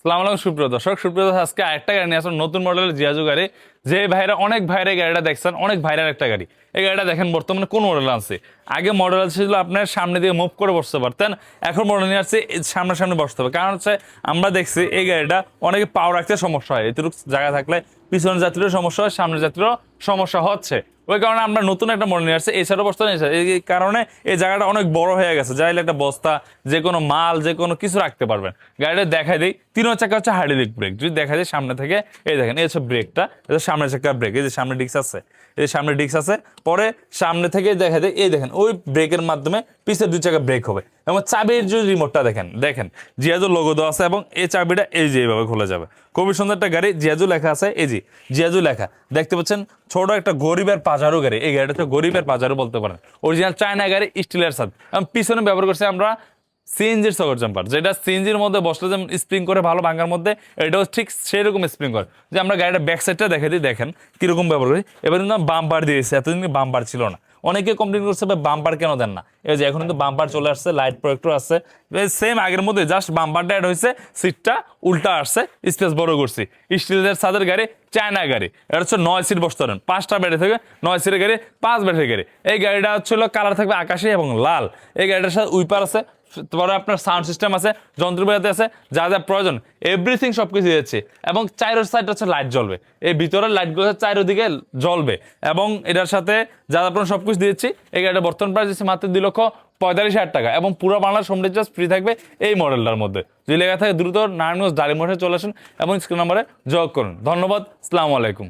সালাম আলাইকুম সুপ্রিয় দর্শক, আজকে আরেকটা গাড়ি নিয়ে আসলাম, নতুন মডেলের জিয়াজু গাড়ি। যে ভাইরা অনেক ভাইরা এই গাড়িটা দেখছেন, অনেক ভাইরাল একটা গাড়ি। এই গাড়িটা দেখেন বর্তমানে কোন মডেল আছে। আগে মডেল ছিল আপনার সামনে দিয়ে মুভ করে বসতে পারতেন, এখন মডেল নিয়ে আসছে সামনাসামনি বসতে হবে। কারণ হচ্ছে আমরা দেখছি এই গাড়িটা অনেকে পাওয়ার রাখতে সমস্যা হয়, এটুকু জায়গা থাকলে পিছনের যাত্রীরও সমস্যা হয়, সামনের যাত্রীরও সমস্যা হচ্ছে। ওই কারণে আমরা নতুন একটা মডেল নিয়ে আসছি, এছাড়াও বস্তা নিয়ে আসছে। এই কারণে এই জায়গাটা অনেক বড় হয়ে গেছে, যাইলে একটা বস্তা, যে কোনো মাল, যে কোনো কিছু রাখতে পারবেন। গাড়িটা দেখাই দিই, 3 চাকা হচ্ছে হাইড্রোলিক ব্রেক। যদি দেখা যায় সামনে থেকে, এই দেখেন এই হচ্ছে ব্রেকটা, এটা সামনের চাকা ব্রেক। এই যে সামনে ডিস্ক আছে, এই যে সামনে ডিস্ক আছে। পরে সামনে থেকে দেখা যায়, এই দেখেন ওই ব্রেকের মাধ্যমে পিছের 2 চাকা ব্রেক হবে। এবং চাবির যে রিমোটটা দেখেন, দেখেন জিয়াজু লোগো দেওয়া আছে, এবং এই চাবিটা এই যে এইভাবে খোলা যাবে। খুবই সুন্দর একটা গাড়ি, জিয়াজু লেখা আছে, এই যে জিয়াজু লেখা দেখতে পাচ্ছেন। ছোট একটা গরিবের পাজারো গাড়ি, এই গাড়িটা হচ্ছে গরিবের পাজারো বলতে পারেন। অরিজিনাল চায়না গাড়ি, স্টিলের সাথে। এবং পিছনে ব্যবহার করছি আমরা সিএনজির সকর জাম্পার, যেটা সিএনজির মধ্যে বসলে যেমন স্প্রিং করে ভালো ভাঙার মধ্যে, এটাও ঠিক সেরকম স্প্রিং করে। যে আমরা গাড়িটা ব্যাক সাইডটা দেখে দিই, দেখেন কিরকম ব্যবহার করি। এবার কিন্তু বাম্পার দিয়েছে, এতদিন বাম্পার ছিল না। অনেকে কমপ্লেন করছে বাম্পার কেন দেন না। এই যে এখন কিন্তু বাম্পার চলে আসছে, লাইট প্রজেক্টর আসছে, সেম আগের মধ্যে, জাস্ট বাম্পারটা অ্যাড হয়েছে, সিটটা উল্টা আসছে, স্পেস বড় করছি। স্টিলের ছাদের গাড়ি, চায়না গাড়ি। এটা হচ্ছে 9 সিট বসতে পারেন, 5টা ব্যাটারি থেকে 9 সিটের গাড়ি, 5 ব্যাটারি গাড়ি। এই গাড়িটা হচ্ছিল কালার থাকবে আকাশি এবং লাল। এই গাড়িটার সাথে উইপার আছে, তারপরে আপনার সাউন্ড সিস্টেম আছে, যন্ত্রপাতি আছে, যা যা প্রয়োজন এভরিথিং সবকিছু দিয়েছে। এবং চাইরোর সাইড হচ্ছে লাইট জ্বলবে, এই ভিতরের লাইটগুলো চারিদিকে জ্বলবে। এবং এটার সাথে যা আপনার সবকিছু দিয়েছি। এই গাড়িটা বর্তমান প্রাইস দিচ্ছে মাত্র 2,45,000 টাকা, এবং পুরো বাংলার হোম ডেলিভারি ফ্রি থাকবে এই মডেলটার মধ্যে। যদি লেখা থাকে দ্রুত নারায়ণগঞ্জ ডালিমঠে চলে আসুন এবং স্ক্রিন নম্বরে যোগাযোগ করুন। ধন্যবাদ, আসসালামু আলাইকুম।